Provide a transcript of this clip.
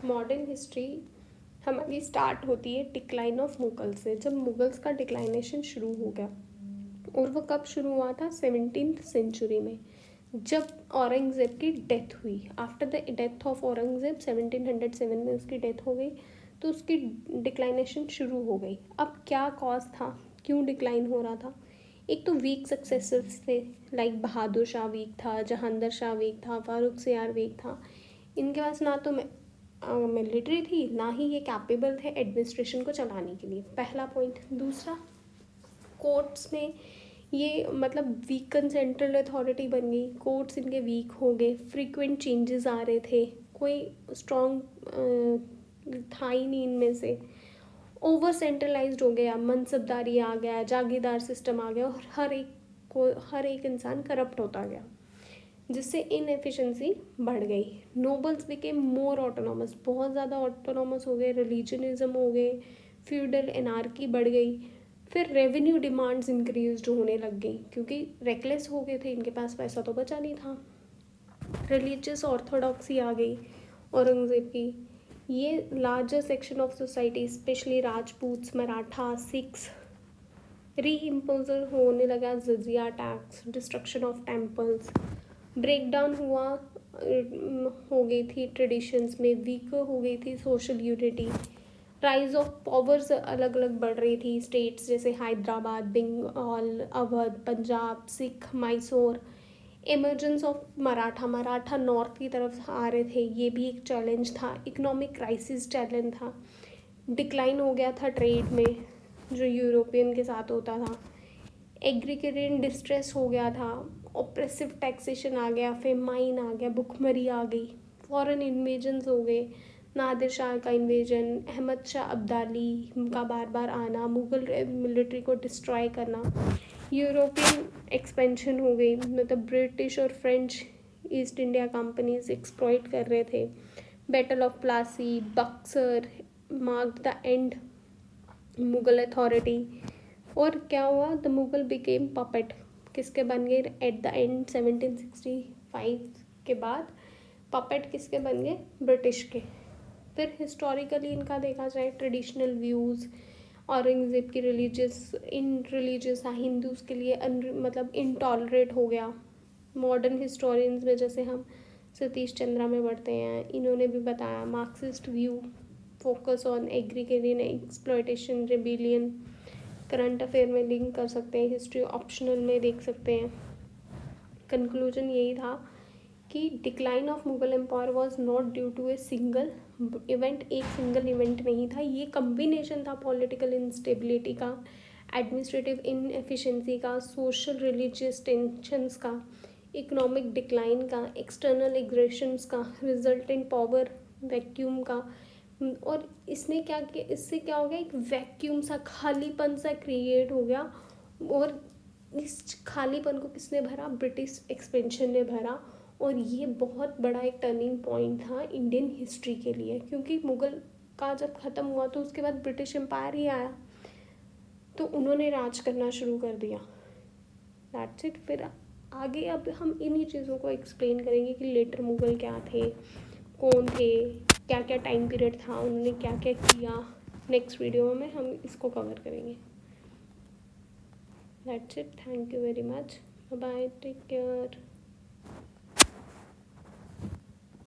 Modern history हमारी start होती है डिक्लाइन ऑफ मुगल से, जब मुगल्स का डिक्लाइनेशन शुरू हो गया। और वो कब शुरू हुआ था? 17th सेंचुरी में, जब औरंगज़ेब की डेथ हुई। After the death of Aurangzeb 1707 में उसकी डेथ हो गई, तो उसकी डिक्लाइनेशन शुरू हो गई। अब क्या कॉज था, क्यों डिक्लाइन हो रहा था? एक तो वीक सक्सेसर्स थे, लाइक बहादुर शाह वीक था, जहांगीर शाह वीक था, फारूक सियार वीक था। इनके पास ना तो मिलिट्री थी, ना ही ये कैपेबल थे एडमिनिस्ट्रेशन को चलाने के लिए, पहला पॉइंट। दूसरा, कोर्ट्स में ये मतलब वीकन सेंट्रल अथॉरिटी बन गई, कोर्ट्स इनके वीक हो गए, फ्रीक्वेंट चेंजेस आ रहे थे, कोई स्ट्रॉन्ग था ही नहीं इनमें से। ओवर सेंट्रलाइज्ड हो गया, मनसबदारी आ गया, जागीरदार सिस्टम आ गया, और हर एक इंसान करप्ट होता गया, जिससे इनएफिशिएंसी बढ़ गई। नोबल्स बिकेम मोर ऑटोनॉमस, बहुत ज़्यादा ऑटोनॉमस हो गए, रिलीजनिज्म हो गए, फ्यूडल एनार्की बढ़ गई। फिर रेवेन्यू डिमांड्स इंक्रीज होने लग गई, क्योंकि रेकलेस हो गए थे, इनके पास पैसा तो बचा नहीं था। रिलीजियस ऑर्थोडॉक्सी आ गई औरंगज़ेब की। ये larger section of society, specially Rajputs, Maratha, Sikhs, re imposure होने लगा जजिया tax, destruction of temples, break down हुआ हो गई थी ट्रेडिशंस में, वीक हो गई थी social unity, rise of powers अलग अलग बढ़ रही थी, स्टेट्स जैसे Hyderabad, Bengal, Awadh, Punjab, Sikh, Mysore, emergence of Maratha north की तरफ आ रहे थे, ये भी एक चैलेंज था। इकोनॉमिक क्राइसिस चैलेंज था, डिक्लाइन हो गया था ट्रेड में जो यूरोपियन के साथ होता था, एग्रीकल्चर डिस्ट्रेस हो गया था, ऑप्रेसिव टैक्सेशन आ गया, फेमाइन आ गया, भुखमरी आ गई, फॉरेन इन्वेजन्स हो गए, नादिर शाह का इन्वेजन, अहमद शाह अब्दाली का बार बार आना, मुग़ल मिलिट्री को डिस्ट्रॉय करना, यूरोपियन एक्सपेंशन हो गई, मतलब ब्रिटिश और French east India companies exploit कर रहे थे। Battle of Plassey, Buxar marked the end Mughal authority. और क्या हुआ? द मुग़ल बिकेम पपेट, किसके बन गए एट द एंड 1765 के बाद? पपेट किसके बन गए? ब्रिटिश के। फिर हिस्टोरिकली इनका देखा जाए ट्रेडिशनल व्यूज़, औरंगज़ेब की रिलीजियस था, हिंदूज़ के लिए मतलब इनटॉलरेट हो गया। मॉडर्न हिस्टोरियंस में जैसे हम सतीश चंद्रा में पढ़ते हैं, इन्होंने भी बताया Marxist view, focus on agriculture exploitation, rebellion. Current affair में लिंक कर सकते हैं, हिस्ट्री ऑप्शनल में देख सकते हैं। कंक्लूजन यही था कि decline of Mughal empire was not due to a single event, एक सिंगल इवेंट नहीं था, ये कम्बिनेशन था पॉलिटिकल इंस्टेबिलिटी का, एडमिनिस्ट्रेटिव इनएफिशिएंसी का, सोशल रिलीजियस टेंशंस का, इकोनॉमिक डिक्लाइन का, एक्सटर्नल एग्रेशंस का, रिजल्टेंट पावर वैक्यूम का। और इसने क्या किया, इससे क्या हो गया, एक वैक्यूम सा, खालीपन सा क्रिएट हो गया। और इस खालीपन को किसने भरा? ब्रिटिश एक्सपेंशन ने भरा। और ये बहुत बड़ा एक टर्निंग पॉइंट था इंडियन हिस्ट्री के लिए, क्योंकि मुग़ल का जब ख़त्म हुआ तो उसके बाद ब्रिटिश एम्पायर ही आया, तो उन्होंने राज करना शुरू कर दिया। That's it. फिर आगे अब हम इन्हीं चीज़ों को एक्सप्लेन करेंगे कि लेटर मुग़ल क्या थे, कौन थे, क्या क्या टाइम पीरियड था, उन्होंने क्या क्या किया। नेक्स्ट वीडियो में हम इसको कवर करेंगे। That's it. Thank you very much. Bye, take care.